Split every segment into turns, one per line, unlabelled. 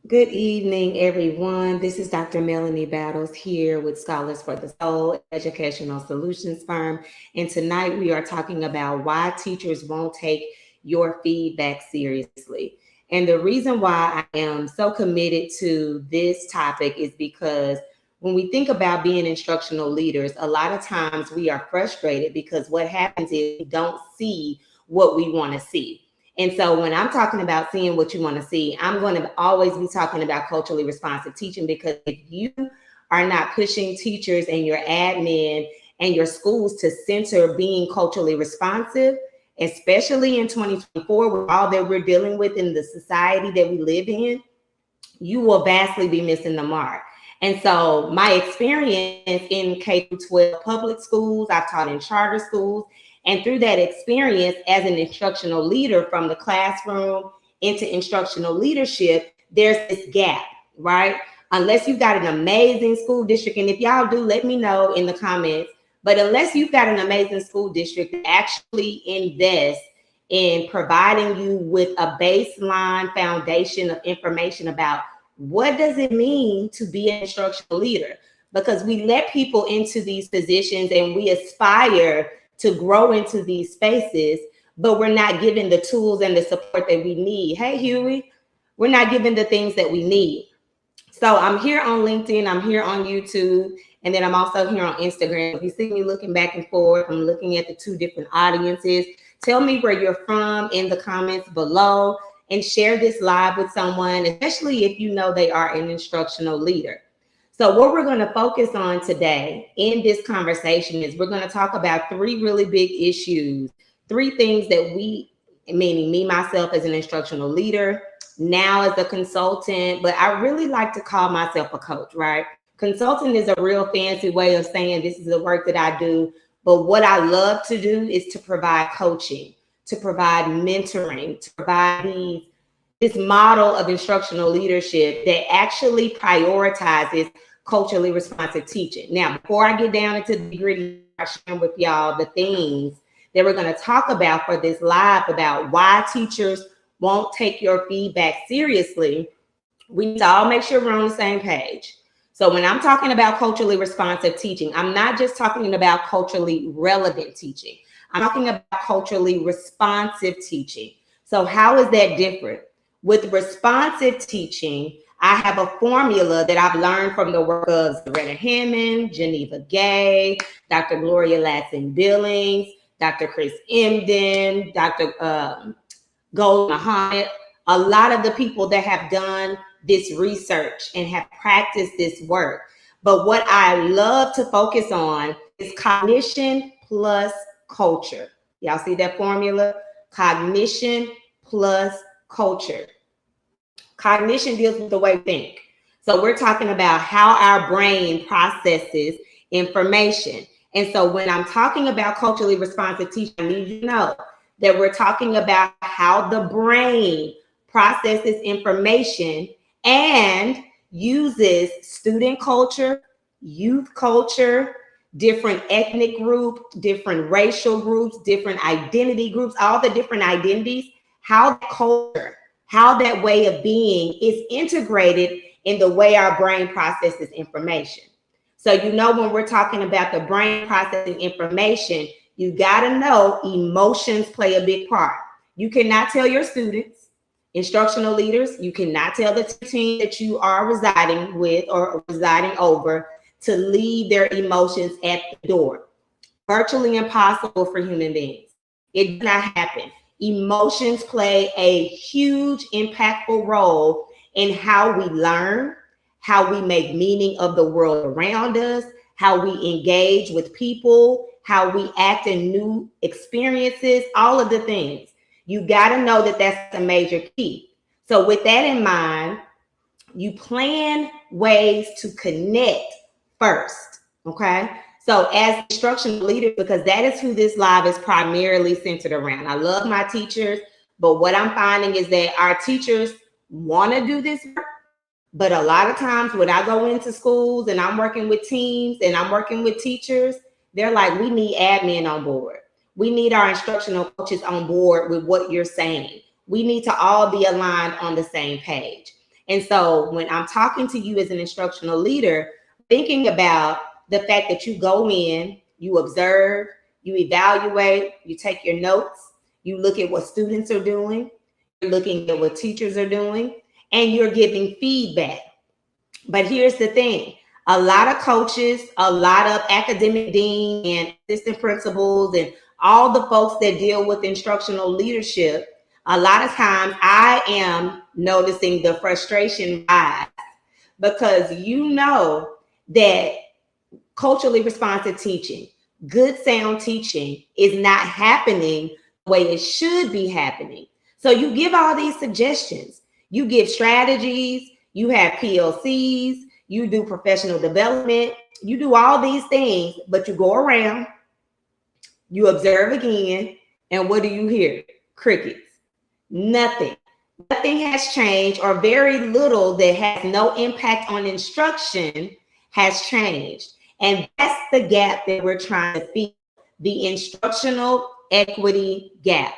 Good evening, everyone. This is Dr. Melanie Battles here with Scholars for the Soul Educational Solutions Firm. And tonight we are talking about why teachers won't take your feedback seriously. And the reason why I am so committed to this topic is because when we think about being instructional leaders, a lot of times we are frustrated because what happens is we don't see what we want to see. And so when I'm talking about seeing what you want to see, I'm going to always be talking about culturally responsive teaching, because if you are not pushing teachers and your admin and your schools to center being culturally responsive, especially in 2024 with all that we're dealing with in the society that we live in, you will vastly be missing the mark. And so my experience in K-12 public schools, I've taught in charter schools, and through that experience as an instructional leader from the classroom into instructional leadership, there's this gap, right? Unless you've got an amazing school district, and if y'all do, let me know in the comments, but unless you've got an amazing school district that actually invests in providing you with a baseline foundation of information about what does it mean to be an instructional leader, because we let people into these positions and we aspire to grow into these spaces, but we're not given the tools and the support that we need. Hey, Huey, we're not given the things that we need. So I'm here on LinkedIn, I'm here on YouTube, and then I'm also here on Instagram. If you see me looking back and forth, I'm looking at the two different audiences. Tell me where you're from in the comments below, and share this live with someone, especially if you know they are an instructional leader. So what we're going to focus on today in this conversation is we're going to talk about three really big issues, three things that we, meaning me, myself as an instructional leader, now as a consultant, but I really like to call myself a coach, right? Consulting is a real fancy way of saying this is the work that I do. But what I love to do is to provide coaching, to provide mentoring, to provide this model of instructional leadership that actually prioritizes culturally responsive teaching. Now, before I get down into the gritty, I'm sharing with y'all the things that we're going to talk about for this live about why teachers won't take your feedback seriously. We need to all make sure we're on the same page. So when I'm talking about culturally responsive teaching, I'm not just talking about culturally relevant teaching. I'm talking about culturally responsive teaching. So how is that different? With responsive teaching, I have a formula that I've learned from the work of Zaretta Hammond, Geneva Gay, Dr. Gloria Ladson Billings, Dr. Chris Emden, Dr. Gold Muhammad, a lot of the people that have done this research and have practiced this work. But what I love to focus on is cognition plus culture. Y'all see that formula? Cognition plus culture. Cognition deals with the way we think. So we're talking about how our brain processes information. And so when I'm talking about culturally responsive teaching, I need you to know that we're talking about how the brain processes information and uses student culture, youth culture, different ethnic groups, different racial groups, different identity groups, all the different identities, how that culture, how that way of being is integrated in the way our brain processes information. So, you know, when we're talking about the brain processing information, you got to know emotions play a big part. You cannot tell your students, instructional leaders, you cannot tell the team that you are residing with or residing over to leave their emotions at the door. Virtually impossible for human beings. It does not happen. Emotions play a huge, impactful role in how we learn, how we make meaning of the world around us, how we engage with people, how we act in new experiences, all of the things. You got to know that that's a major key. So, with that in mind, you plan ways to connect first. Okay. So, as instructional leaders, because that is who this live is primarily centered around. I love my teachers, but what I'm finding is that our teachers want to do this work, but a lot of times when I go into schools and I'm working with teams and I'm working with teachers, they're like, we need admin on board. We need our instructional coaches on board with what you're saying. We need to all be aligned on the same page. And so when I'm talking to you as an instructional leader, thinking about the fact that you go in, you observe, you evaluate, you take your notes, you look at what students are doing, you're looking at what teachers are doing, and you're giving feedback. But here's the thing. A lot of coaches, a lot of academic deans and assistant principals and all the folks that deal with instructional leadership, a lot of times I am noticing the frustration rise because you know that culturally responsive teaching, good sound teaching is not happening the way it should be happening. So you give all these suggestions, you give strategies, you have PLCs, you do professional development, you do all these things, but you go around, you observe again, and what do you hear? Crickets. Nothing. Nothing has changed, or very little that has no impact on instruction has changed. And that's the gap that we're trying to fill, the instructional equity gap.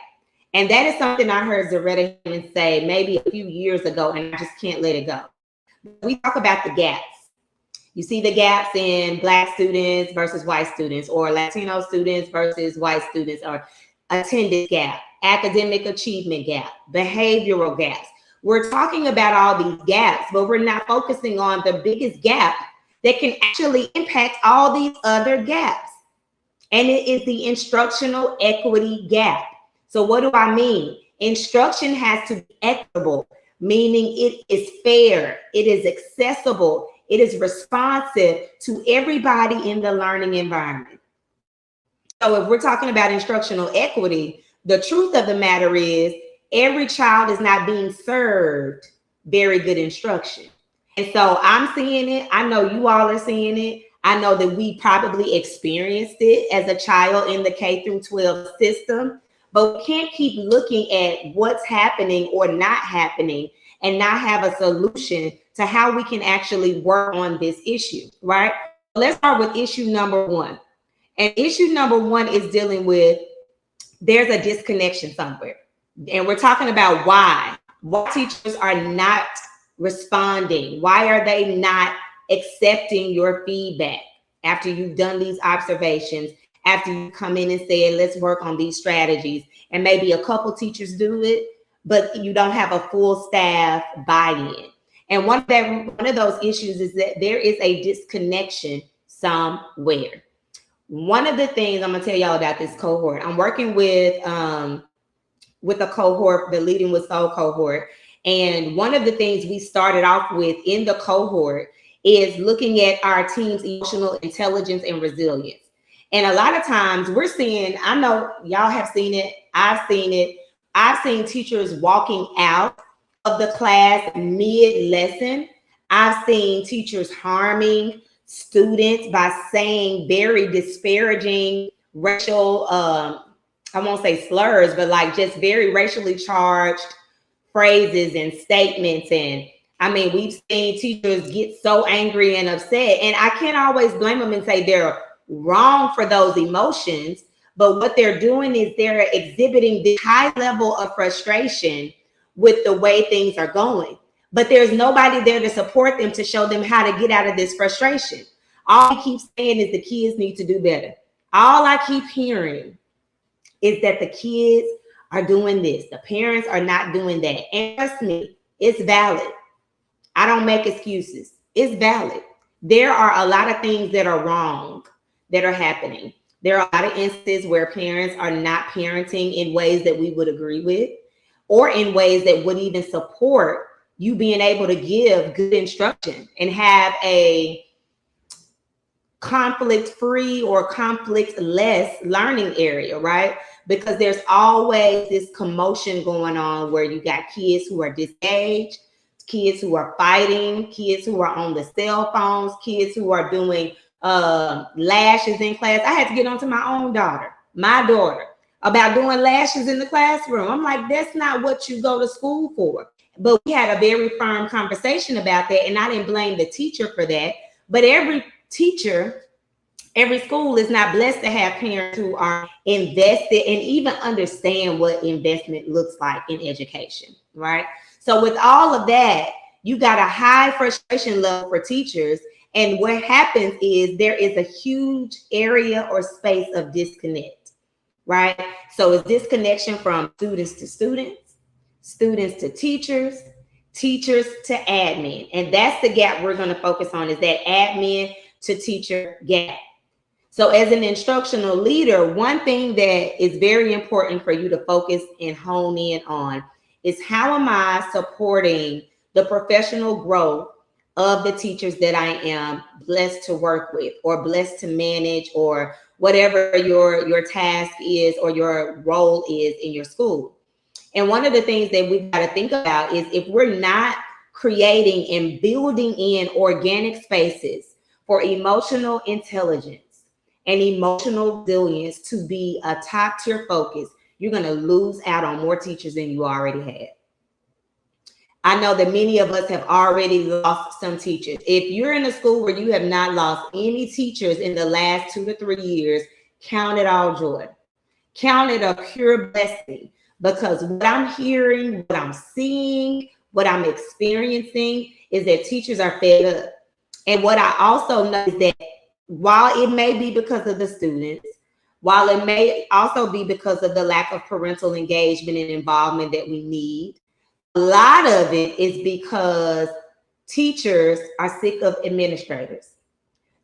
And that is something I heard Zaretta Hammond say maybe a few years ago, and I just can't let it go. We talk about the gaps. You see the gaps in Black students versus white students, or Latino students versus white students, or attendance gap, academic achievement gap, behavioral gaps. We're talking about all these gaps, but we're not focusing on the biggest gap that can actually impact all these other gaps. And it is the instructional equity gap. So what do I mean? Instruction has to be equitable, meaning it is fair, it is accessible, it is responsive to everybody in the learning environment. So if we're talking about instructional equity, the truth of the matter is every child is not being served very good instruction. And so I'm seeing it. I know you all are seeing it. I know that we probably experienced it as a child in the K through 12 system, but we can't keep looking at what's happening or not happening and not have a solution to how we can actually work on this issue, right? Let's start with issue number one. And issue number one is dealing with there's a disconnection somewhere. And we're talking about why teachers are not responding. Why are they not accepting your feedback after you've done these observations, after you come in and say, let's work on these strategies, and maybe a couple teachers do it, but you don't have a full staff buy-in. And one of those issues is that there is a disconnection somewhere. One of the things I'm gonna tell y'all about this cohort, I'm working with a cohort, the Leading with Soul cohort. And one of the things we started off with in the cohort is looking at our team's emotional intelligence and resilience. And a lot of times we're seeing, I know y'all have seen it, I've seen it, I've seen teachers walking out of the class mid-lesson. I've seen teachers harming students by saying very disparaging racial, I won't say slurs, but like just very racially charged phrases and statements. And I mean, we've seen teachers get so angry and upset, and I can't always blame them and say they're wrong for those emotions, but what they're doing is they're exhibiting this high level of frustration with the way things are going. But there's nobody there to support them, to show them how to get out of this frustration. All I keep saying is the kids need to do better. All I keep hearing is that the kids are doing this, the parents are not doing that. And trust me, it's valid. I don't make excuses. It's valid. There are a lot of things that are wrong that are happening. There are a lot of instances where parents are not parenting in ways that we would agree with, or in ways that would even support you being able to give good instruction and have a conflict-free or conflict-less learning area, right? Because there's always this commotion going on where you got kids who are disengaged, kids who are fighting, kids who are on the cell phones, kids who are doing lashes in class. I had to get onto my daughter, about doing lashes in the classroom. I'm like, that's not what you go to school for. But we had a very firm conversation about that, and I didn't blame the teacher for that. But every teacher, every school is not blessed to have parents who are invested and even understand what investment looks like in education, right? So with all of that, you got a high frustration level for teachers. And what happens is there is a huge area or space of disconnect, right? So it's disconnection from students to students, students to teachers, teachers to admin. And that's the gap we're going to focus on, is that admin to teacher gap. So as an instructional leader, one thing that is very important for you to focus and hone in on is, how am I supporting the professional growth of the teachers that I am blessed to work with or blessed to manage, or whatever your task is or your role is in your school. And one of the things that we've got to think about is, if we're not creating and building in organic spaces for emotional intelligence and emotional resilience to be a top tier focus, you're going to lose out on more teachers than you already had. I know that many of us have already lost some teachers. If you're in a school where you have not lost any teachers in the last 2 to 3 years, count it all joy. Count it a pure blessing, because what I'm hearing, what I'm seeing, what I'm experiencing is that teachers are fed up. And what I also know is that while it may be because of the students, while it may also be because of the lack of parental engagement and involvement that we need, a lot of it is because teachers are sick of administrators.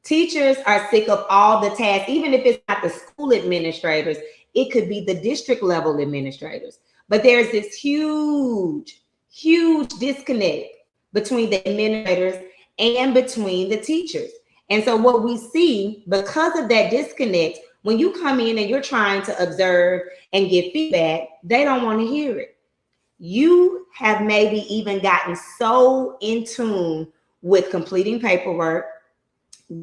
Teachers are sick of all the tasks, even if it's not the school administrators, it could be the district level administrators. But there's this huge, huge disconnect between the administrators and between the teachers. And so what we see, because of that disconnect, when you come in and you're trying to observe and give feedback, they don't want to hear it. You have maybe even gotten so in tune with completing paperwork,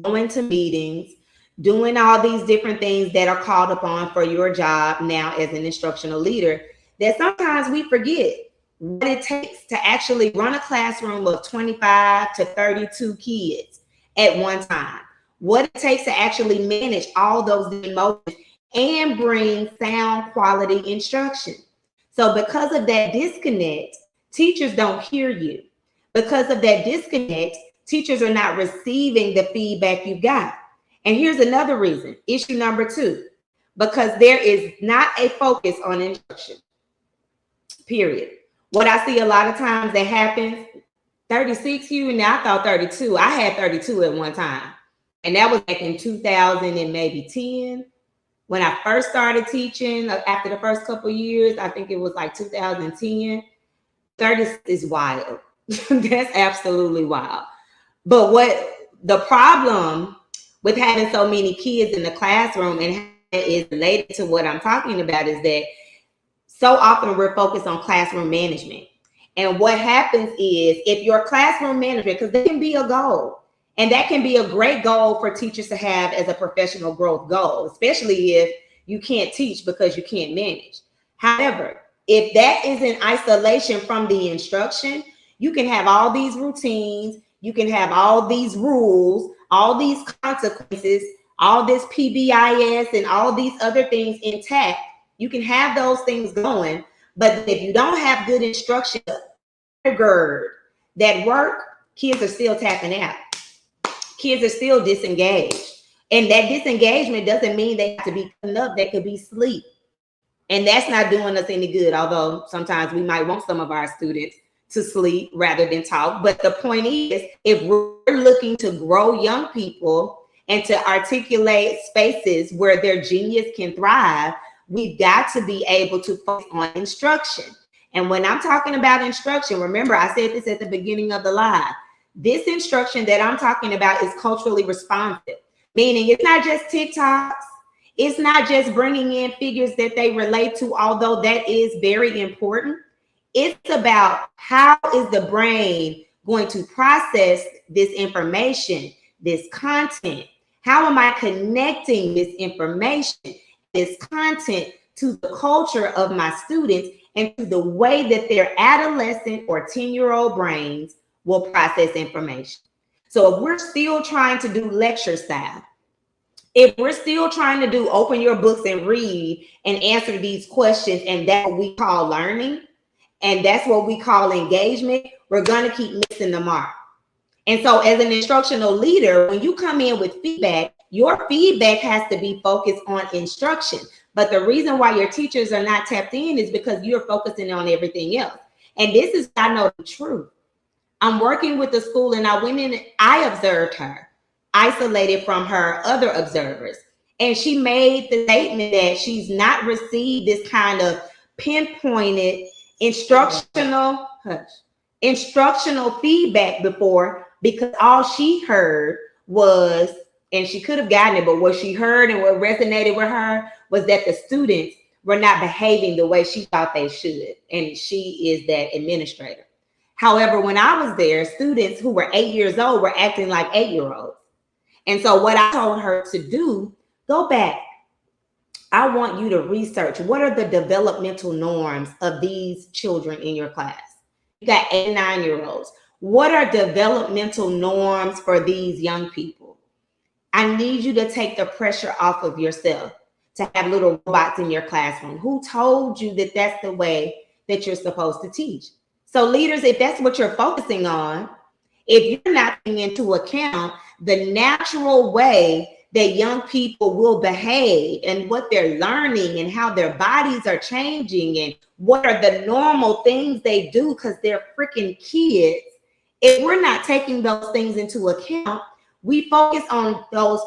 going to meetings, doing all these different things that are called upon for your job now as an instructional leader, that sometimes we forget what it takes to actually run a classroom of 25 to 32 kids at one time, what it takes to actually manage all those emotions and bring sound quality instruction. So because of that disconnect, teachers don't hear you. Because of that disconnect, teachers are not receiving the feedback you've got. And here's another reason, issue number 2, because there is not a focus on instruction, period. What I see a lot of times that happens, 36, you, now I thought 32. I had 32 at one time. And that was back in 2000 and maybe 10. When I first started teaching, after the first couple of years, I think it was like 2010, 30 is wild. That's absolutely wild. But what the problem with having so many kids in the classroom, and how it is related to what I'm talking about, is that so often we're focused on classroom management. And what happens is, if your classroom management, because that can be a goal, and that can be a great goal for teachers to have as a professional growth goal, especially if you can't teach because you can't manage. However, if that is in isolation from the instruction, you can have all these routines, you can have all these rules, all these consequences, all this PBIS and all these other things intact. You can have those things going, but if you don't have good instruction to undergird that work, kids are still tapping out. Kids are still disengaged. And that disengagement doesn't mean they have to be cutting up. That could be sleep. And that's not doing us any good, although sometimes we might want some of our students to sleep rather than talk. But the point is, if we're looking to grow young people and to articulate spaces where their genius can thrive, we've got to be able to focus on instruction. And when I'm talking about instruction, remember I said this at the beginning of the live, this instruction that I'm talking about is culturally responsive, meaning it's not just TikToks. It's not just bringing in figures that they relate to, although that is very important. It's about how is the brain going to process this information, this content? How am I connecting this information, this content, to the culture of my students and to the way that their adolescent or 10-year-old brains will process information? So if we're still trying to do lecture style, if we're still trying to do open your books and read and answer these questions, and that's what we call learning, and that's what we call engagement, we're going to keep missing the mark. And so as an instructional leader, when you come in with feedback, your feedback has to be focused on instruction. But the reason why your teachers are not tapped in is because you're focusing on everything else. And this is, I know the truth. I'm working with the school, and I went in, I observed her, isolated from her other observers. And she made the statement that she's not received this kind of pinpointed instructional feedback before, because all she heard was, and she could have gotten it, but what she heard and what resonated with her was that the students were not behaving the way she thought they should. And she is that administrator. However, when I was there, students who were 8 years old were acting like 8-year-olds. And so what I told her to do, go back. I want you to research, what are the developmental norms of these children in your class? You got 8 and 9-year-olds. What are developmental norms for these young people? I need you to take the pressure off of yourself to have little robots in your classroom. Who told you that that's the way that you're supposed to teach? So leaders, if that's what you're focusing on, if you're not taking into account the natural way that young people will behave and what they're learning and how their bodies are changing and what are the normal things they do because they're freaking kids, if we're not taking those things into account, we focus on those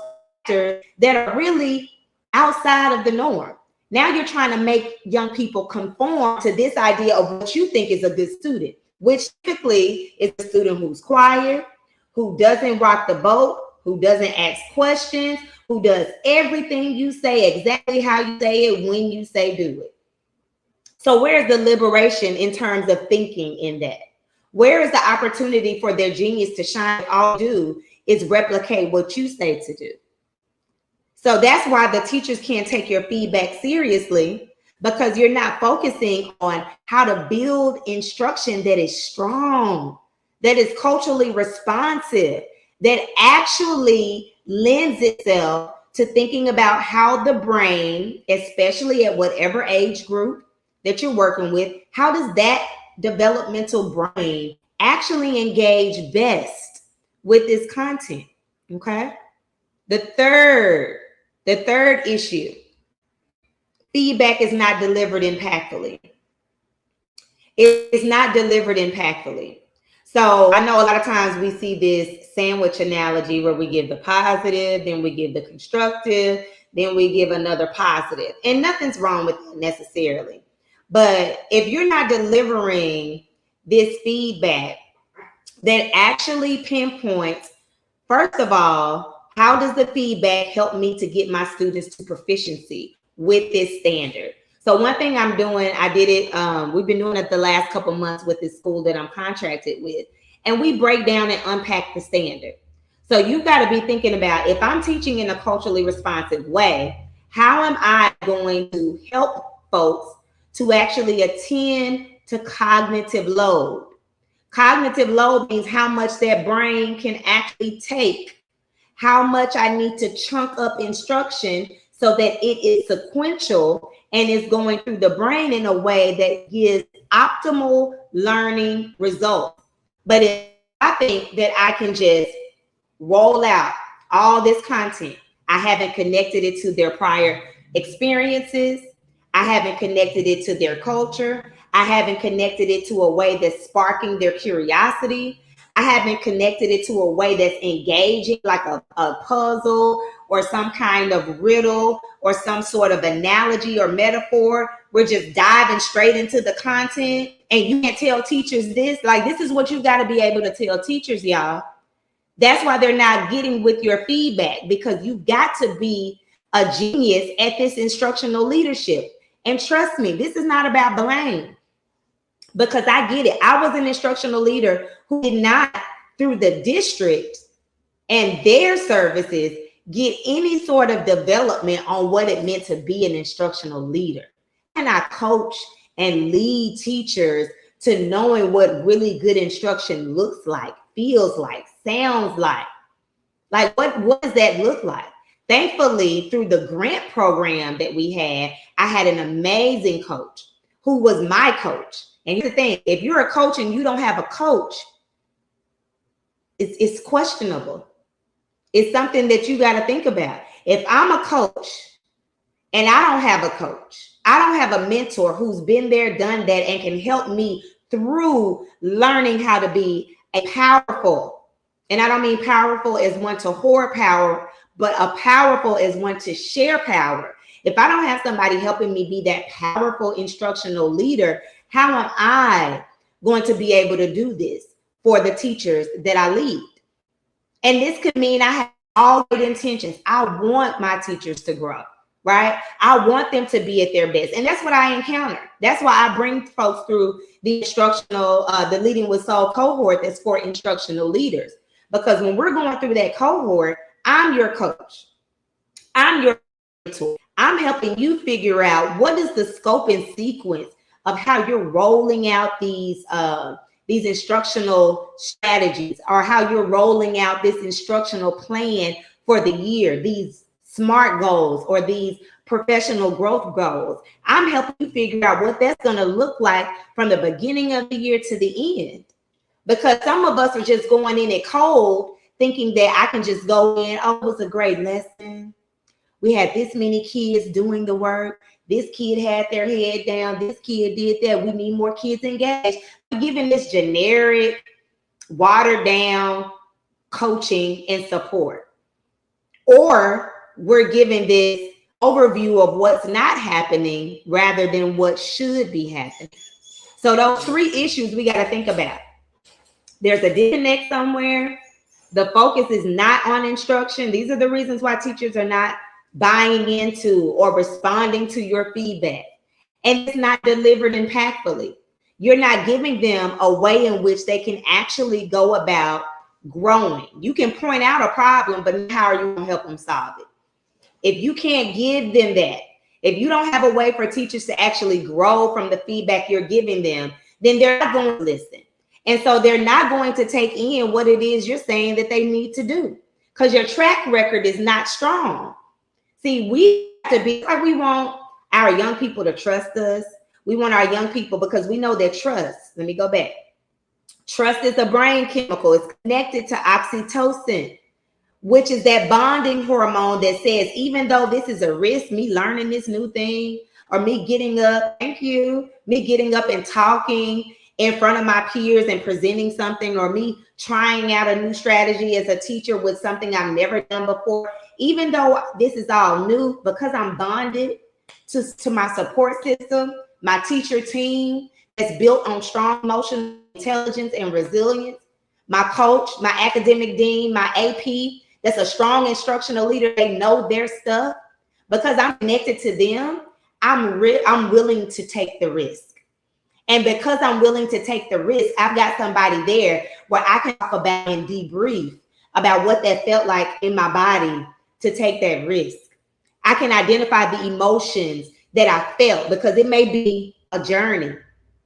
factors that are really outside of the norm. Now you're trying to make young people conform to this idea of what you think is a good student, which typically is a student who's quiet, who doesn't rock the boat, who doesn't ask questions, who does everything you say exactly how you say it when you say do it. So where's the liberation in terms of thinking in that? Where is the opportunity for their genius to shine? All you do is replicate what you say to do. So that's why the teachers can't take your feedback seriously, because you're not focusing on how to build instruction that is strong, that is culturally responsive, that actually lends itself to thinking about how the brain, especially at whatever age group that you're working with, how does that developmental brain actually engage best with this content? Okay. The third issue, feedback is not delivered impactfully. It is not delivered impactfully. So I know a lot of times we see this sandwich analogy where we give the positive, then we give the constructive, then we give another positive. And nothing's wrong with that necessarily. But if you're not delivering this feedback that actually pinpoints, first of all, how does the feedback help me to get my students to proficiency with this standard? So one thing I'm doing, I did it, we've been doing it the last couple months with this school that I'm contracted with, and we break down and unpack the standard. So you've got to be thinking about, if I'm teaching in a culturally responsive way, how am I going to help folks to actually attend to cognitive load? Cognitive load means how much their brain can actually take, how much I need to chunk up instruction so that it is sequential and is going through the brain in a way that gives optimal learning results. But if I think that I can just roll out all this content, I haven't connected it to their prior experiences, I haven't connected it to their culture, I haven't connected it to a way that's sparking their curiosity, I haven't connected it to a way that's engaging, like a puzzle or some kind of riddle or some sort of analogy or metaphor. We're just diving straight into the content, and you can't tell teachers this. Like, this is what you got to be able to tell teachers, y'all. That's why they're not getting with your feedback, because you've got to be a genius at this instructional leadership. And trust me, this is not about blame. Because I get it. I was an instructional leader who did not, through the district and their services, get any sort of development on what it meant to be an instructional leader. And I coach and lead teachers to knowing what really good instruction looks like, feels like, sounds like. Like, what does that look like? Thankfully, through the grant program that we had, I had an amazing coach who was my coach. And here's the thing, if you're a coach and you don't have a coach, it's questionable. It's something that you got to think about. If I'm a coach and I don't have a coach, I don't have a mentor who's been there, done that, and can help me through learning how to be a powerful, and I don't mean powerful as one to hoard power, but a powerful as one to share power. If I don't have somebody helping me be that powerful instructional leader, how am I going to be able to do this for the teachers that I lead? And this could mean I have all good intentions. I want my teachers to grow, right? I want them to be at their best. And that's what I encounter. That's why I bring folks through the instructional, the Leading with Soul cohort that's for instructional leaders. Because when we're going through that cohort, I'm your coach. I'm your mentor. I'm helping you figure out what is the scope and sequence of how you're rolling out these instructional strategies, or how you're rolling out this instructional plan for the year, these SMART goals or these professional growth goals. I'm helping you figure out what that's going to look like from the beginning of the year to the end. Because some of us are just going in it cold, thinking that I can just go in, oh, it was a great lesson. We had this many kids doing the work. This kid had their head down. This kid did that. We need more kids engaged. We're giving this generic, watered down coaching and support. Or we're giving this overview of what's not happening rather than what should be happening. So those three issues we got to think about. There's a disconnect somewhere. The focus is not on instruction. These are the reasons why teachers are not buying into or responding to your feedback. And it's not delivered impactfully. You're not giving them a way in which they can actually go about growing. You can point out a problem, but how are you going to help them solve it? If you can't give them that, if you don't have a way for teachers to actually grow from the feedback you're giving them, then they're not going to listen. And so they're not going to take in what it is you're saying that they need to do, because your track record is not strong. See, we have to be like, we want our young people to trust us. We want our young people, because we know that trust, let me go back. Trust is a brain chemical. It's connected to oxytocin, which is that bonding hormone that says, even though this is a risk, me learning this new thing, or me getting up, me getting up and talking in front of my peers and presenting something, or me trying out a new strategy as a teacher with something I've never done before, even though this is all new, because I'm bonded to my support system, my teacher team that's built on strong emotional intelligence and resilience, my coach, my academic dean, my AP, that's a strong instructional leader. They know their stuff. Because I'm connected to them, I'm willing to take the risk. And because I'm willing to take the risk, I've got somebody there where I can talk about and debrief about what that felt like in my body to take that risk. I can identify the emotions that I felt, because it may be a journey.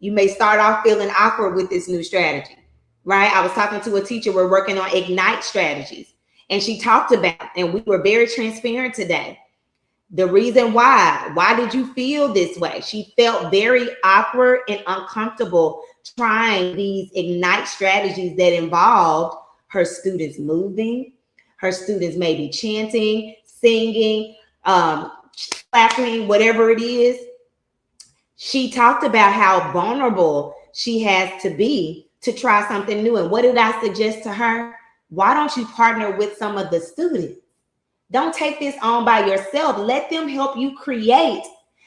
You may start off feeling awkward with this new strategy, right? I was talking to a teacher, we're working on Ignite strategies, and she talked about, and we were very transparent today, the reason why did you feel this way? She felt very awkward and uncomfortable trying these Ignite strategies that involved her students moving, her students maybe chanting, singing, clapping, whatever it is. She talked about how vulnerable she has to be to try something new. And what did I suggest to her? Why don't you partner with some of the students? Don't take this on by yourself. Let them help you create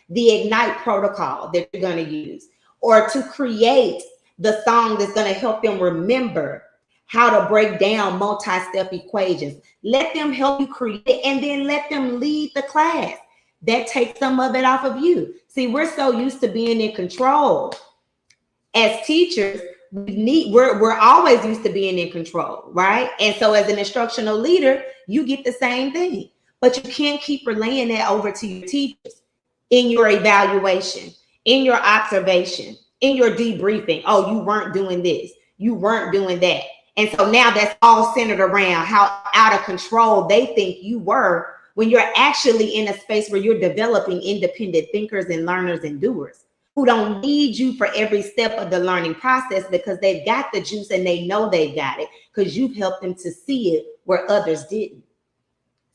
the Ignite protocol that you're going to use, or to create the song that's going to help them remember how to break down multi-step equations. Let them help you create it, and then let them lead the class. That takes some of it off of you. See, we're so used to being in control. As teachers, we're always used to being in control, right? And so as an instructional leader, you get the same thing, but you can't keep relaying that over to your teachers in your evaluation, in your observation, in your debriefing. Oh, you weren't doing this, you weren't doing that. And so now that's all centered around how out of control they think you were, when you're actually in a space where you're developing independent thinkers and learners and doers. who don't need you for every step of the learning process because they've got the juice and they know they've got it because you've helped them to see it where others didn't.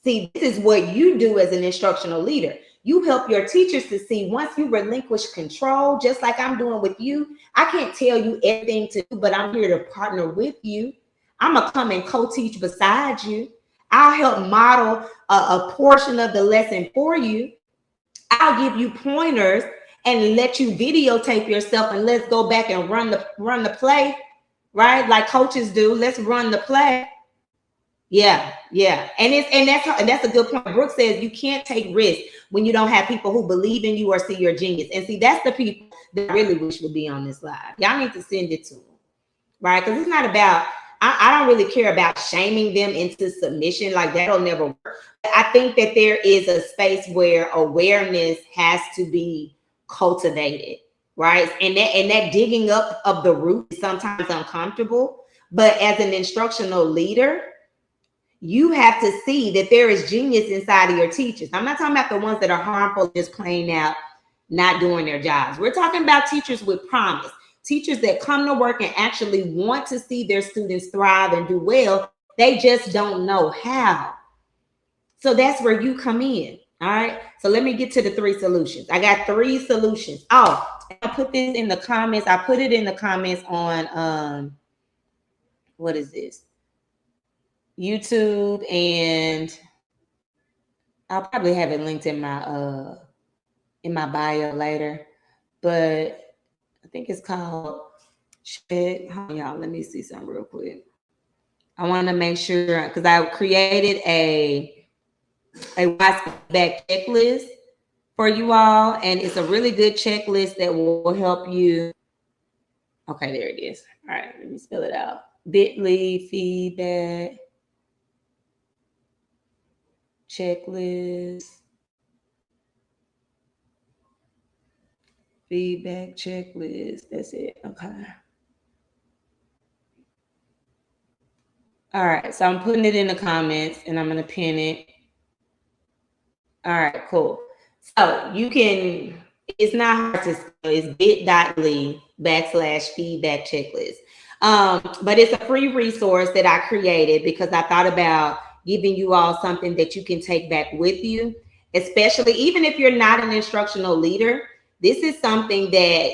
See, this is what you do as an instructional leader. You help your teachers to see once you relinquish control, just like I'm doing with you. I can't tell you everything to do, but I'm here to partner with you. I'm going to come and co-teach beside you. I'll help model a portion of the lesson for you. I'll give you pointers and let you videotape yourself and let's go back and run the play, right? Like coaches do. Let's run the play. Yeah. And that's a good point. Brooke says you can't take risks when you don't have people who believe in you or see your genius. And see, that's the people that I really wish would be on this live. Y'all need to send it to them, right? Because it's not about, I don't really care about shaming them into submission. Like that'll never work. I think that there is a space where awareness has to be cultivated, right? And that digging up of the root is sometimes uncomfortable. But as an instructional leader, you have to see that there is genius inside of your teachers. I'm not talking about the ones that are harmful, just playing out, not doing their jobs. We're talking about teachers with promise, teachers that come to work and actually want to see their students thrive and do well. They just don't know how. So that's where you come in. All right. So let me get to the 3 solutions. I got 3 solutions. Oh, I put this in the comments. I put it in the comments on what is this? YouTube, and I'll probably have it linked in my bio later. But I think it's called check. Hold on, y'all. Let me see something real quick. I want to make sure because I created a wise feedback checklist for you all, and it's a really good checklist that will help you. Okay, there it is. All right, let me spell it out. Bit.ly feedback checklist. Feedback checklist. That's it. Okay. All right. So I'm putting it in the comments and I'm going to pin it. All right, cool. So you can, it's not hard to spell. It's bit.ly/feedback checklist. But it's a free resource that I created because I thought about giving you all something that you can take back with you, especially even if you're not an instructional leader. This is something that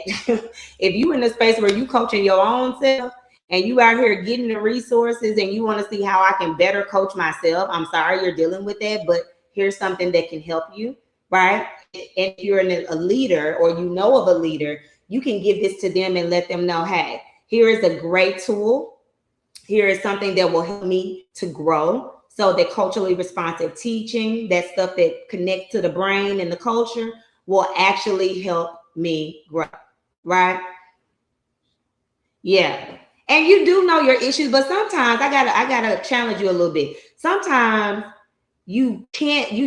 if you're in a space where you coaching your own self and you out here getting the resources and you want to see how I can better coach myself, I'm sorry you're dealing with that, but here's something that can help you, right? And if you're a leader or you know of a leader, you can give this to them and let them know, hey, here is a great tool. Here is something that will help me to grow. So that culturally responsive teaching, that stuff that connects to the brain and the culture, will actually help me grow, right? Yeah. And you do know your issues, but sometimes I gotta challenge you a little bit. Sometimes you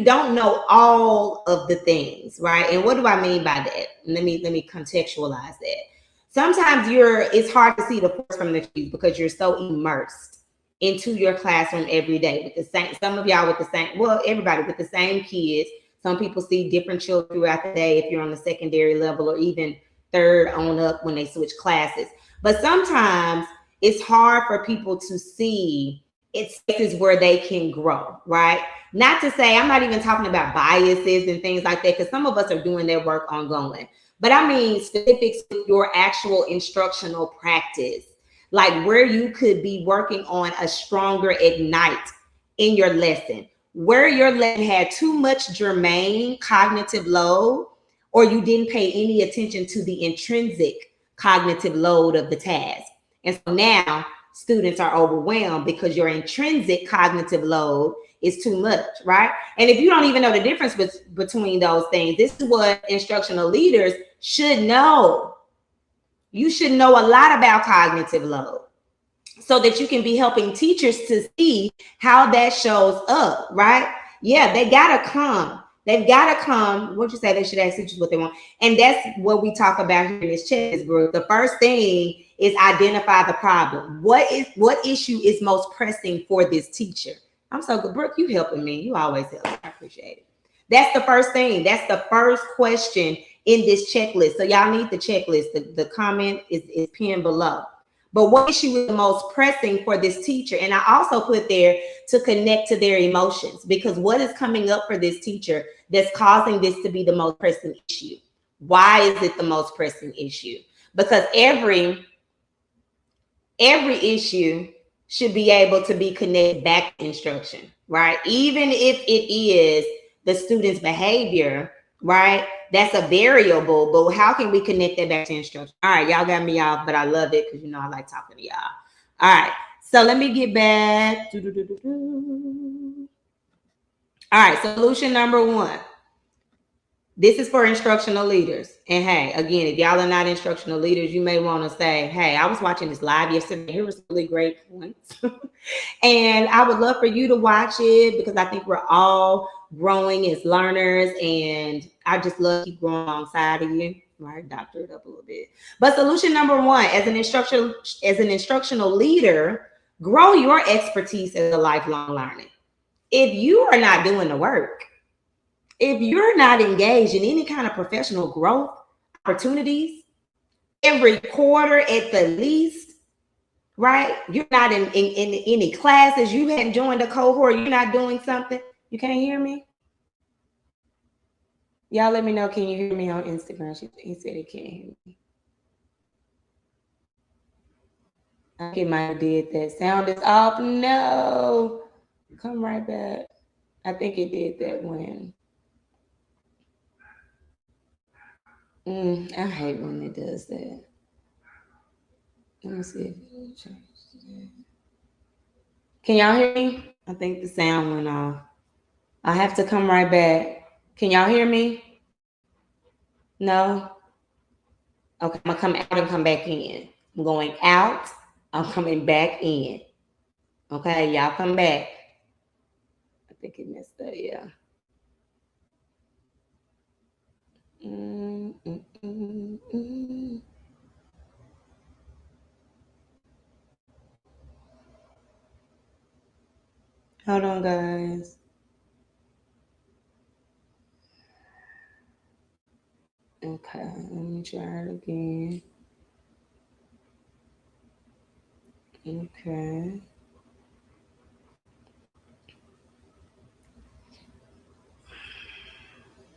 don't know all of the things, right? And what do I mean by that? Let me contextualize that. Sometimes it's hard to see the forest from the trees because you're so immersed into your classroom every day with the same, some of y'all with the same, well, everybody with the same kids. Some people see different children throughout the day if you're on the secondary level or even third on up when they switch classes. But sometimes it's hard for people to see it's spaces where they can grow, right? Not to say, I'm not even talking about biases and things like that, because some of us are doing their work ongoing. But I mean specifics with your actual instructional practice, like where you could be working on a stronger ignite in your lesson, where your lesson had too much germane cognitive load, or you didn't pay any attention to the intrinsic cognitive load of the task. And so now students are overwhelmed because your intrinsic cognitive load is too much, right? And if you don't even know the difference between those things, this is what instructional leaders should know. You should know a lot about cognitive load so that you can be helping teachers to see how that shows up, right? Yeah, they gotta come. They've got to come. What you say? They should ask teachers what they want. And that's what we talk about here in this checklist group. The first thing is identify the problem. What issue is most pressing for this teacher? I'm so good. Brooke, you helping me. You always help me. I appreciate it. That's the first thing. That's the first question in this checklist. So y'all need the checklist. The comment is pinned below. But what issue is the most pressing for this teacher? And I also put there to connect to their emotions, because what is coming up for this teacher that's causing this to be the most pressing issue? Why is it the most pressing issue? Because every issue should be able to be connected back to instruction, right? Even if it is the student's behavior, right? That's a variable, but how can we connect that back to instruction? All right, y'all got me off, but I love it because, you know, I like talking to y'all. All right, so let me get back. All right, solution number one. This is for instructional leaders. And hey, again, if y'all are not instructional leaders, you may want to say, hey, I was watching this live yesterday. Here was some really great points. And I would love for you to watch it, because I think we're all growing as learners. And I just love to keep growing alongside of you. Right, doctor it up a little bit. But solution number one, as an instructional leader, grow your expertise as a lifelong learner. If you are not doing the work, if you're not engaged in any kind of professional growth opportunities every quarter at the least, right? You're not in any classes, you hadn't joined a cohort, you're not doing something. You can't hear me? Y'all let me know, can you hear me on Instagram? He said he can't hear me. I think it might have did that. Sound is off. No. Come right back. I think it did that when. I hate when it does that. Let me see if it changes that. Can y'all hear me? I think the sound went off. I have to come right back. Can y'all hear me? No? Okay, I'm gonna come out and come back in. I'm going out. I'm coming back in. Okay, y'all come back. I think it messed up, yeah. Hold on, guys. Okay, let me try it again. Okay.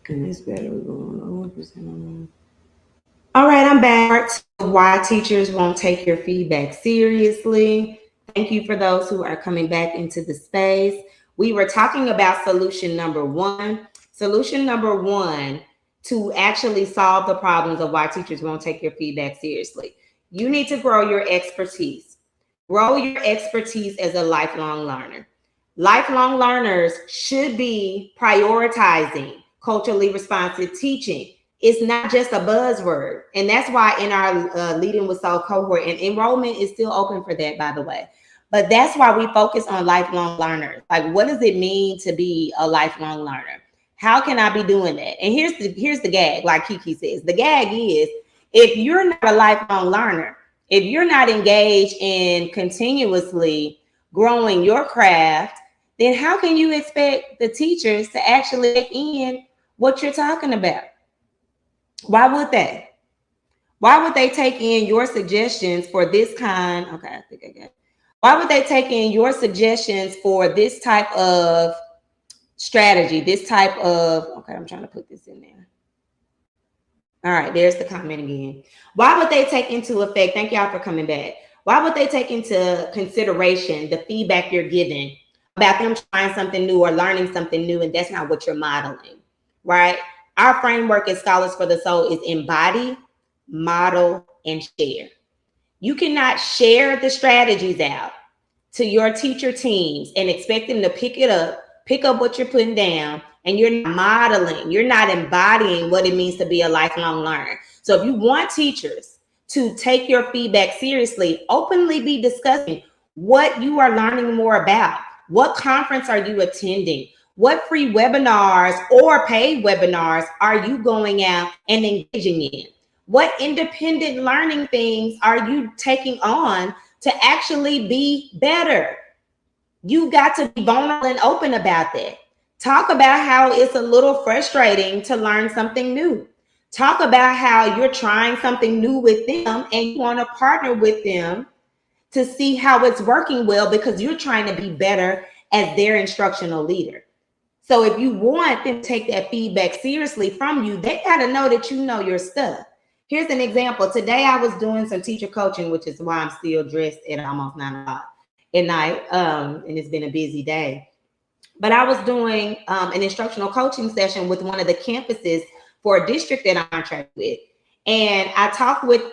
And this battery going on 1%. All right, I'm back to why teachers won't take your feedback seriously. Thank you for those who are coming back into the space. We were talking about solution number one. Solution number one, to actually solve the problems of why teachers won't take your feedback seriously. You need to grow your expertise. Grow your expertise as a lifelong learner. Lifelong learners should be prioritizing culturally responsive teaching. It's not just a buzzword. And that's why in our Leading with Soul cohort, and enrollment is still open for that, by the way. But that's why we focus on lifelong learners. Like, what does it mean to be a lifelong learner? How can I be doing that? And here's the gag, like Kiki says. The gag is, if you're not a lifelong learner, if you're not engaged in continuously growing your craft, then how can you expect the teachers to actually take in what you're talking about? Why would they? Why would they take in your suggestions for this kind? Okay, I think I got it. Why would they take in your suggestions for this type of strategy, this type of, okay, I'm trying to put this in there. All right, there's the comment again. Why would they take into effect, thank y'all for coming back. Why would they take into consideration the feedback you're giving about them trying something new or learning something new, and that's not what you're modeling, right? Our framework as Scholars for the Soul is embody, model, and share. You cannot share the strategies out to your teacher teams and expect them to pick up what you're putting down, and you're not modeling, you're not embodying what it means to be a lifelong learner. So if you want teachers to take your feedback seriously, openly be discussing what you are learning more about. What conference are you attending? What free webinars or paid webinars are you going out and engaging in? What independent learning things are you taking on to actually be better? You got to be vulnerable and open about that. Talk about how it's a little frustrating to learn something new. Talk about how you're trying something new with them and you want to partner with them to see how it's working well because you're trying to be better as their instructional leader. So if you want them to take that feedback seriously from you, they got to know that you know your stuff. Here's an example. Today I was doing some teacher coaching, which is why I'm still dressed at almost 9 o'clock at night. And it's been a busy day. But I was doing an instructional coaching session with one of the campuses for a district that I'm contracted with. And I talked with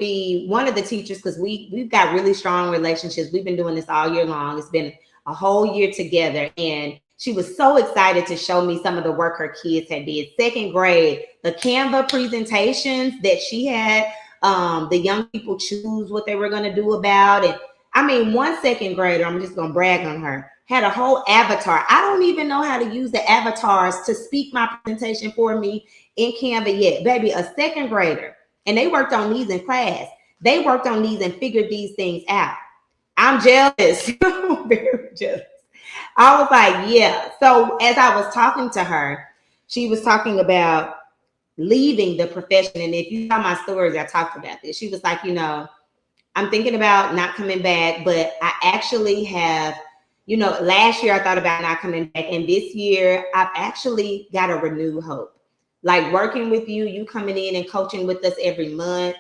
one of the teachers because we've got really strong relationships. We've been doing this all year long. It's been a whole year together. And she was so excited to show me some of the work her kids had did. Second grade, the Canva presentations that she had, the young people choose what they were going to do about it. I mean, one second grader, I'm just going to brag on her, had a whole avatar. I don't even know how to use the avatars to speak my presentation for me in Canva yet. Baby, a second grader. And they worked on these in class. They worked on these and figured these things out. I'm jealous. Very jealous. I was like, yeah. So as I was talking to her, she was talking about leaving the profession. And if you saw my stories, I talked about this. She was like, I'm thinking about not coming back, but I actually have, last year I thought about not coming back. And this year I've actually got a renewed hope. Like working with you coming in and coaching with us every month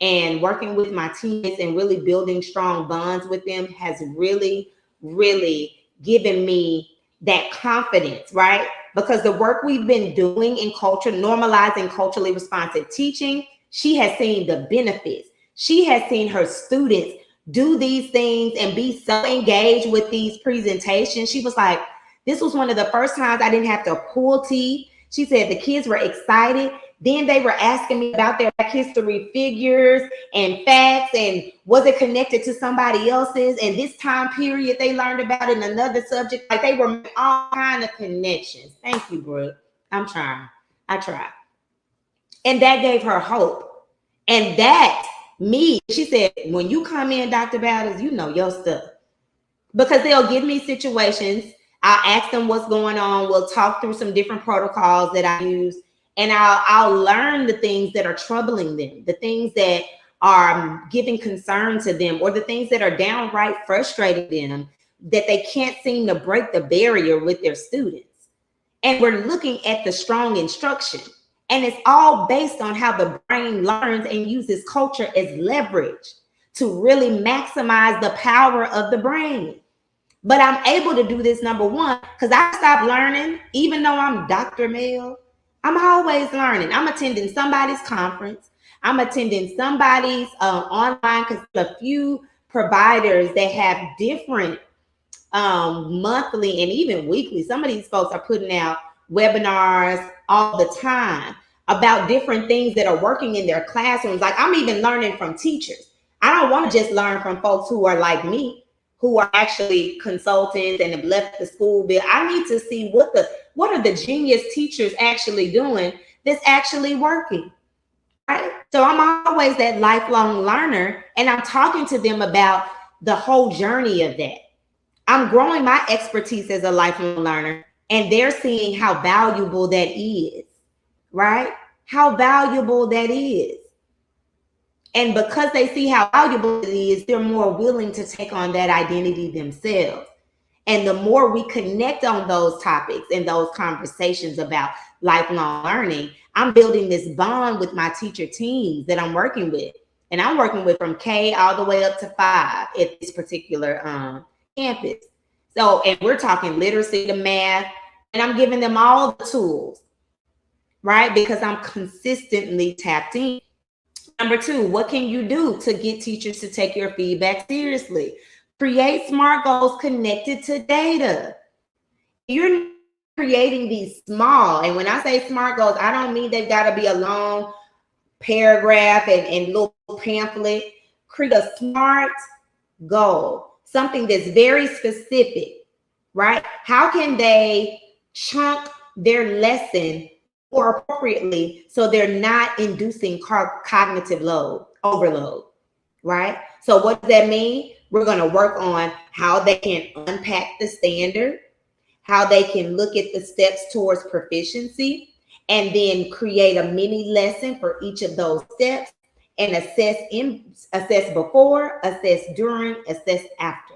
and working with my teammates and really building strong bonds with them has really, really given me that confidence, right? Because the work we've been doing in culture, normalizing culturally responsive teaching, she has seen the benefits. She has seen her students do these things and be so engaged with these presentations. She was like, this was one of the first times I didn't have to pull teeth. She said the kids were excited. Then they were asking me about their Black history figures and facts and was it connected to somebody else's? And this time period they learned about in another subject. Like they were making all kind of connections. Thank you, Brooke. I'm trying. I tried. And that gave her hope. And that she said, when you come in, Dr. Battles, you know your stuff. Because they'll give me situations. I'll ask them what's going on. We'll talk through some different protocols that I use. And I'll learn the things that are troubling them, the things that are giving concern to them, or the things that are downright frustrating them, that they can't seem to break the barrier with their students. And we're looking at the strong instruction. And it's all based on how the brain learns and uses culture as leverage to really maximize the power of the brain. But I'm able to do this, number one, because I stopped learning, even though I'm Dr. Mel. I'm always learning. I'm attending somebody's conference. I'm attending somebody's online, because a few providers that have different monthly and even weekly. Some of these folks are putting out webinars all the time about different things that are working in their classrooms. Like I'm even learning from teachers. I don't want to just learn from folks who are like me, who are actually consultants and have left the school bill. I need to see what are the genius teachers actually doing that's actually working. Right? So I'm always that lifelong learner, and I'm talking to them about the whole journey of that. I'm growing my expertise as a lifelong learner, and they're seeing how valuable that is, right? How valuable that is. And because they see how valuable it is, they're more willing to take on that identity themselves. And the more we connect on those topics and those conversations about lifelong learning, I'm building this bond with my teacher teams that I'm working with. And I'm working with from K all the way up to 5 at this particular campus. So, and we're talking literacy to math, and I'm giving them all the tools, right? Because I'm consistently tapped in. Number 2, what can you do to get teachers to take your feedback seriously? Create SMART goals connected to data. You're creating these small, and when I say SMART goals, I don't mean they've got to be a long paragraph and little pamphlet. Create a SMART goal, something that's very specific, right? How can they chunk their lesson more appropriately so they're not inducing cognitive overload, right? So what does that mean? We're going to work on how they can unpack the standard, how they can look at the steps towards proficiency, and then create a mini lesson for each of those steps and assess before, assess during, assess after.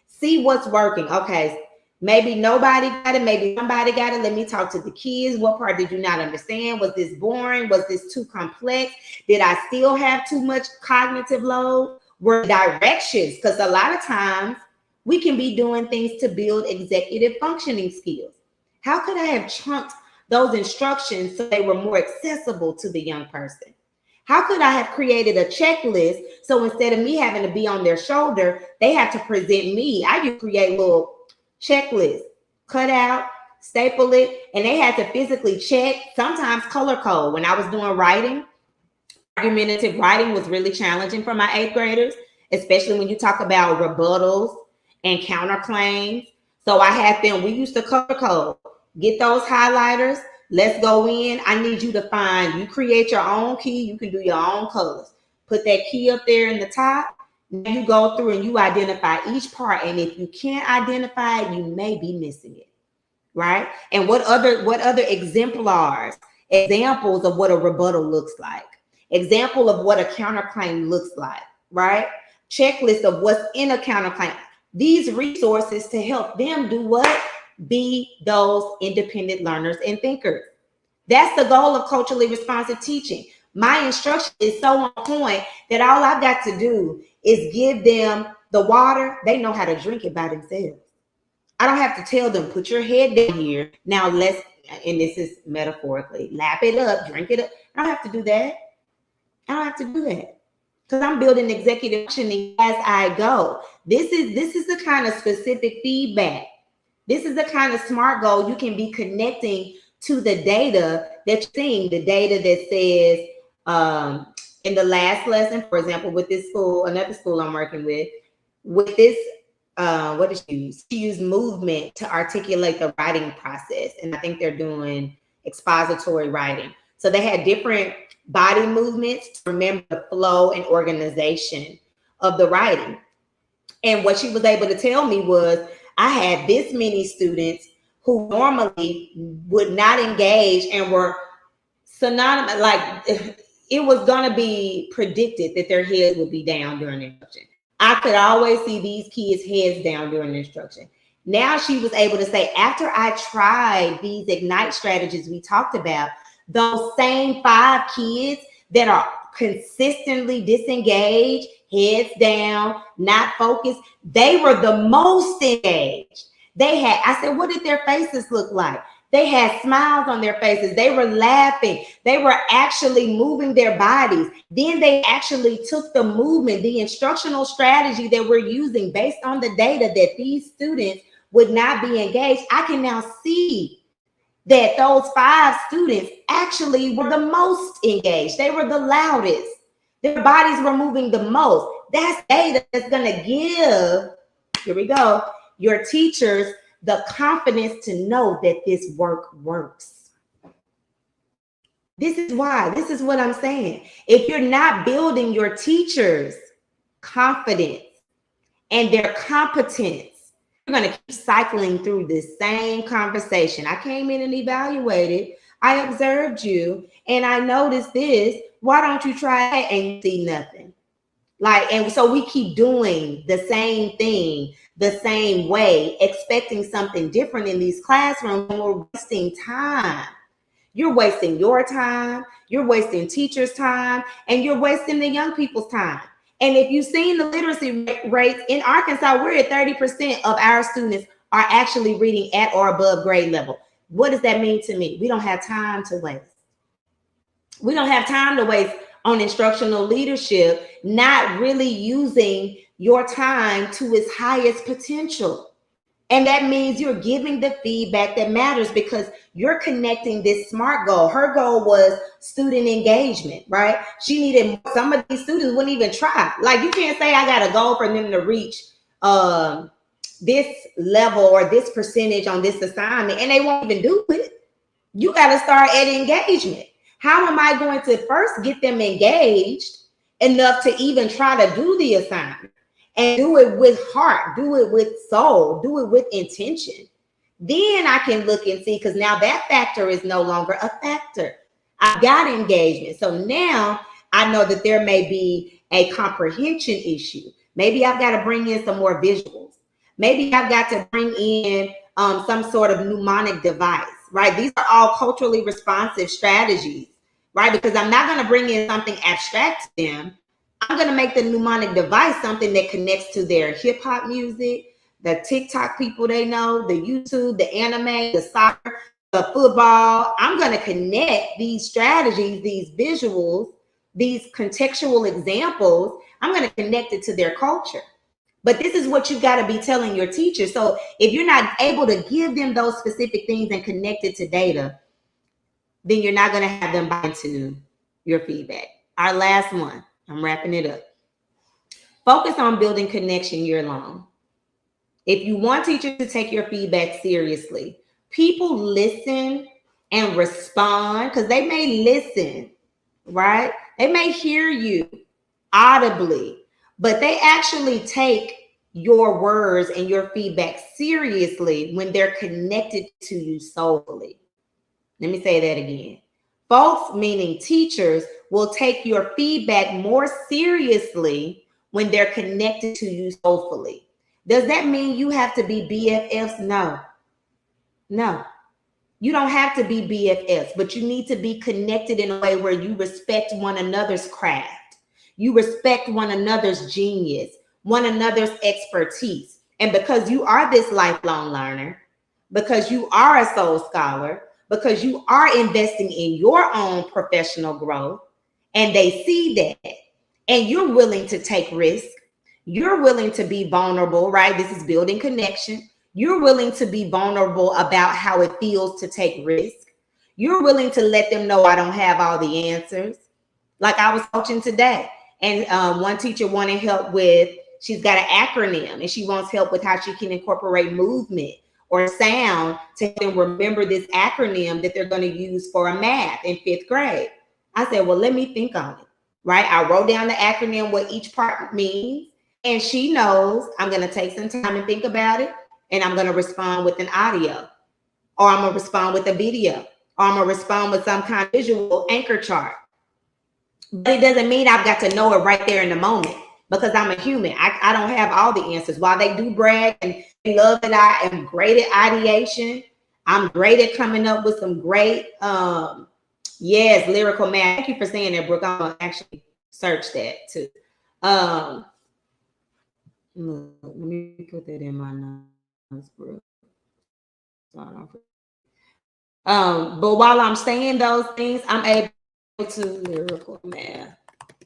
See what's working. Okay, maybe nobody got it, maybe somebody got it. Let me talk to the kids. What part did you not understand? Was this boring? Was this too complex? Did I still have too much cognitive load? Were directions? Because a lot of times we can be doing things to build executive functioning skills. How could I have chunked those instructions so they were more accessible to the young person? How could I have created a checklist so instead of me having to be on their shoulder, they have to present me? I used to create little checklists, cut out, staple it, and they had to physically check, sometimes color code. When I was doing writing, argumentative writing was really challenging for my 8th graders, especially when you talk about rebuttals and counterclaims. So I had them, we used to color code, get those highlighters. Let's go in. I need you to find, you create your own key. You can do your own colors. Put that key up there in the top. Now you go through and you identify each part. And if you can't identify it, you may be missing it, right? And what other examples of what a rebuttal looks like, example of what a counterclaim looks like, right? Checklist of what's in a counterclaim. These resources to help them do what? Be those independent learners and thinkers. That's the goal of culturally responsive teaching. My instruction is so on point that all I've got to do is give them the water. They know how to drink it by themselves. I don't have to tell them, put your head down here. Now let's, and this is metaphorically, lap it up, drink it up. I don't have to do that. I don't have to do that. Because I'm building executive functioning as I go. This is the kind of specific feedback. This is the kind of SMART goal you can be connecting to the data that you're seeing, the data that says in the last lesson, for example, with this school, another school I'm working with this, what did she use? She used movement to articulate the writing process. And I think they're doing expository writing. So they had different body movements to remember the flow and organization of the writing. And what she was able to tell me was, I had this many students who normally would not engage and were synonymous, like it was going to be predicted that their head would be down during instruction. I could always see these kids' heads down during instruction. Now she was able to say, after I tried these Ignite strategies we talked about, those same 5 kids that are consistently disengaged, heads down, not focused, they were the most engaged. I said, what did their faces look like? They had smiles on their faces. They were laughing. They were actually moving their bodies. Then they actually took the movement, the instructional strategy that we're using based on the data that these students would not be engaged. I can now see that those 5 students actually were the most engaged. They were the loudest. Their bodies were moving the most. That's data that's going to give, here we go, your teachers the confidence to know that this work works. This is why, this is what I'm saying. If you're not building your teachers' confidence and their competence, you're going to keep cycling through this same conversation. I came in and evaluated. I observed you and I noticed this. Why don't you try it? And you see nothing. Like, and so we keep doing the same thing the same way, expecting something different in these classrooms, and we're wasting time. You're wasting your time, you're wasting teachers' time, and you're wasting the young people's time. And if you've seen the literacy rates in Arkansas, we're at 30% of our students are actually reading at or above grade level. What does that mean to me? We don't have time to waste. We don't have time to waste on instructional leadership, not really using your time to its highest potential. And that means you're giving the feedback that matters because you're connecting this SMART goal. Her goal was student engagement, right? She needed, some of these students wouldn't even try. Like, you can't say I got a goal for them to reach this level or this percentage on this assignment, and they won't even do it. You got to start at engagement. How am I going to first get them engaged enough to even try to do the assignment and do it with heart, do it with soul, do it with intention? Then I can look and see, because now that factor is no longer a factor. I've got engagement. So now I know that there may be a comprehension issue. Maybe I've got to bring in some more visuals. Maybe I've got to bring in some sort of mnemonic device, right? These are all culturally responsive strategies, right? Because I'm not going to bring in something abstract to them. I'm going to make the mnemonic device something that connects to their hip hop music, the TikTok people they know, the YouTube, the anime, the soccer, the football. I'm going to connect these strategies, these visuals, these contextual examples. I'm going to connect it to their culture. But this is what you got to be telling your teacher. So if you're not able to give them those specific things and connect it to data, then you're not going to have them buy into your feedback. Our last one, I'm wrapping it up. Focus on building connection year long. If you want teachers to take your feedback seriously, people listen and respond, because they may listen, right? They may hear you audibly, but they actually take your words and your feedback seriously when they're connected to you soulfully. Let me say that again. Folks, meaning teachers, will take your feedback more seriously when they're connected to you soulfully. Does that mean you have to be BFFs? No. No. You don't have to be BFFs, but you need to be connected in a way where you respect one another's craft. You respect one another's genius, one another's expertise. And because you are this lifelong learner, because you are a soul scholar, because you are investing in your own professional growth, and they see that, and you're willing to take risk, you're willing to be vulnerable, right? This is building connection. You're willing to be vulnerable about how it feels to take risk. You're willing to let them know I don't have all the answers. Like I was coaching today, and one teacher wanted help with, she's got an acronym, and she wants help with how she can incorporate movement or sound to help them remember this acronym that they're going to use for a math in 5th grade. I said, well, let me think on it, right? I wrote down the acronym, what each part means, and she knows I'm going to take some time and think about it, and I'm going to respond with an audio, or I'm going to respond with a video, or I'm going to respond with some kind of visual anchor chart. But it doesn't mean I've got to know it right there in the moment, because I'm a human. I don't have all the answers. While they do brag and they love that I am great at ideation, I'm great at coming up with some great, yes, lyrical math. Thank you for saying that, Brooke. I'm going to actually search that too. Let me put that in my notes, Brooke. But while I'm saying those things, I'm able to lyrical math.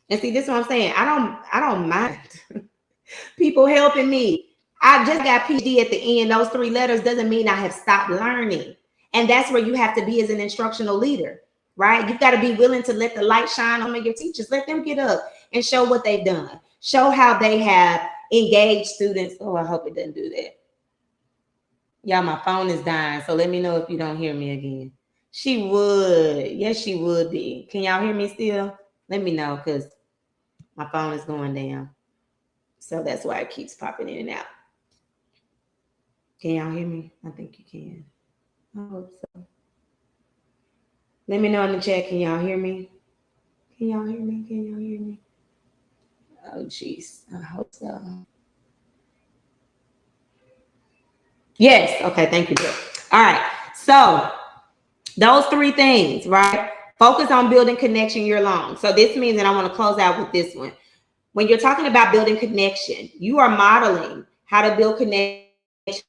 And see, this is what I'm saying. I don't mind people helping me. I just got PhD at the end. Those 3 letters doesn't mean I have stopped learning. And that's where you have to be as an instructional leader, right? You've got to be willing to let the light shine on your teachers. Let them get up and show what they've done. Show how they have engaged students. Oh, I hope it doesn't do that. Y'all, my phone is dying, so let me know if you don't hear me again. She would. Yes, she would be. Can y'all hear me still? Let me know, because my phone is going down. So that's why it keeps popping in and out. Can y'all hear me? I think you can. I hope so. Let me know in the chat. Can y'all hear me? Can y'all hear me? Can y'all hear me? Oh, jeez. I hope so. Yes. Okay. Thank you, Bill. All right. So those 3 things, right? Focus on building connection year long. So this means, and I want to close out with this one. When you're talking about building connection, you are modeling how to build connection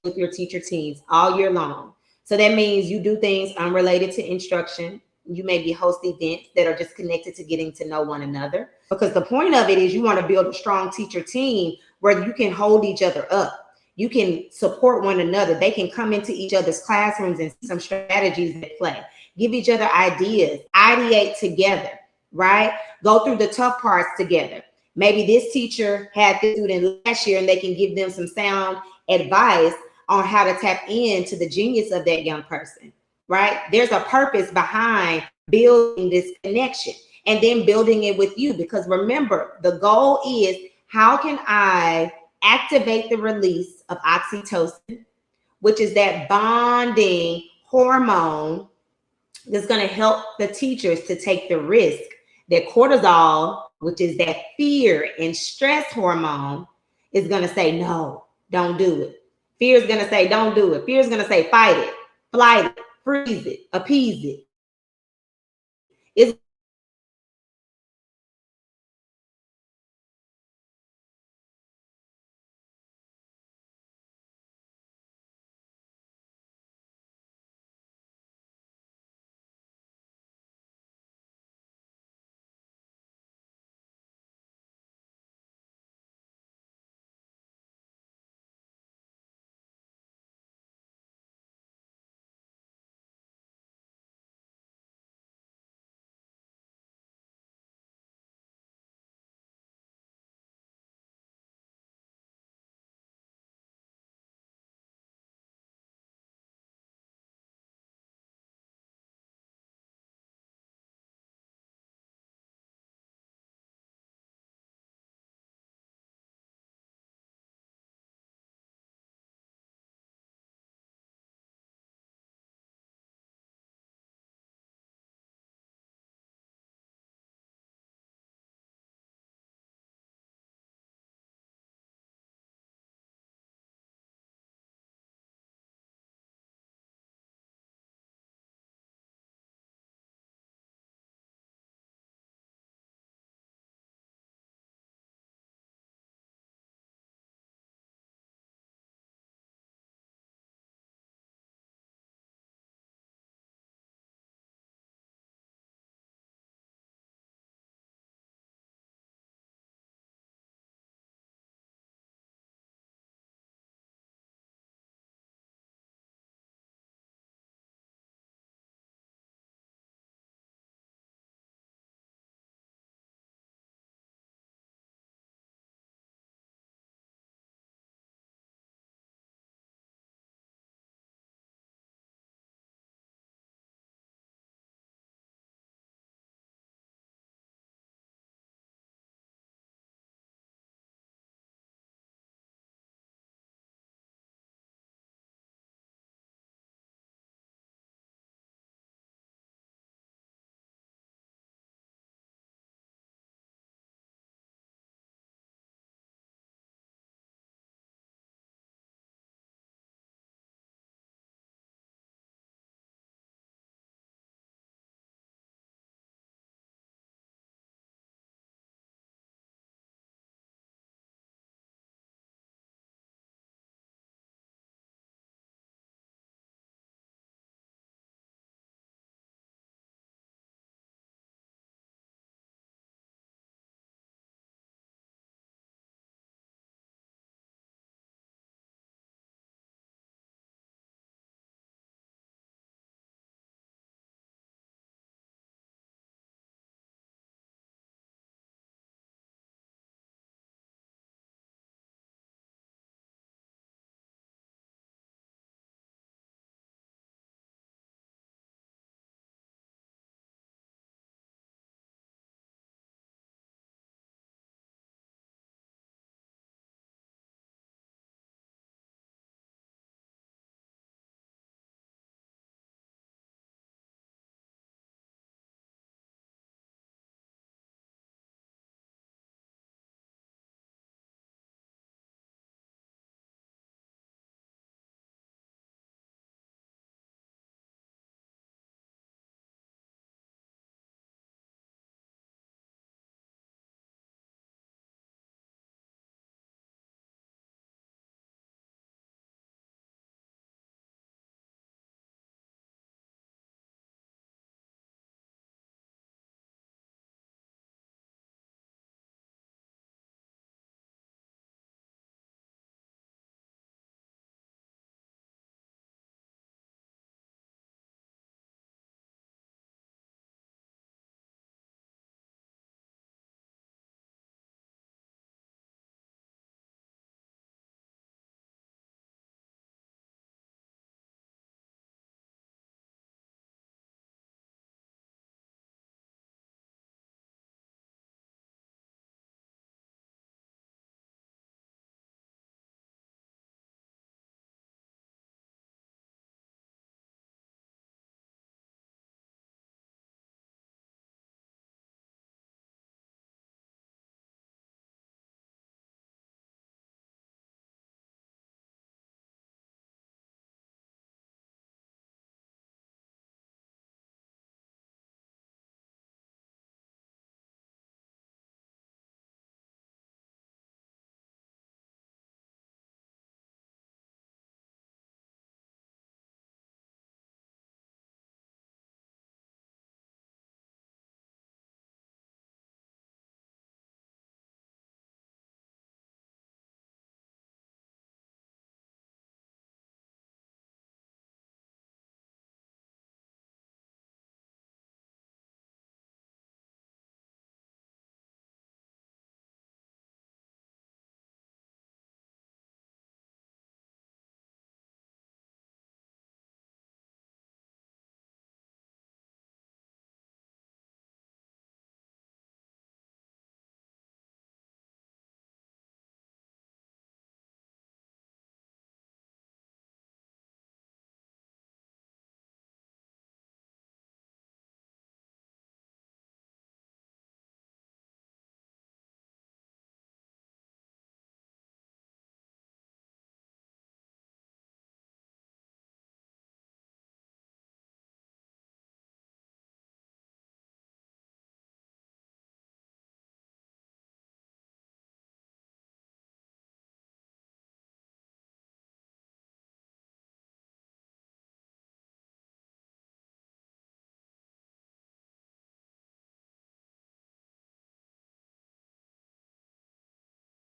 with your teacher teams all year long. So that means you do things unrelated to instruction. You maybe host events that are just connected to getting to know one another. Because the point of it is you want to build a strong teacher team where you can hold each other up. You can support one another. They can come into each other's classrooms and see some strategies at play. Give each other ideas, ideate together, right? Go through the tough parts together. Maybe this teacher had this student last year and they can give them some sound advice on how to tap into the genius of that young person, right? There's a purpose behind building this connection and then building it with you, because remember, the goal is, how can I activate the release of oxytocin, which is that bonding hormone that's going to help the teachers to take the risk. That cortisol, which is that fear and stress hormone, is going to say, no, don't do it. Fear is going to say, don't do it. Fear is going to say, fight it, flight it, freeze it, appease it. It's going to say,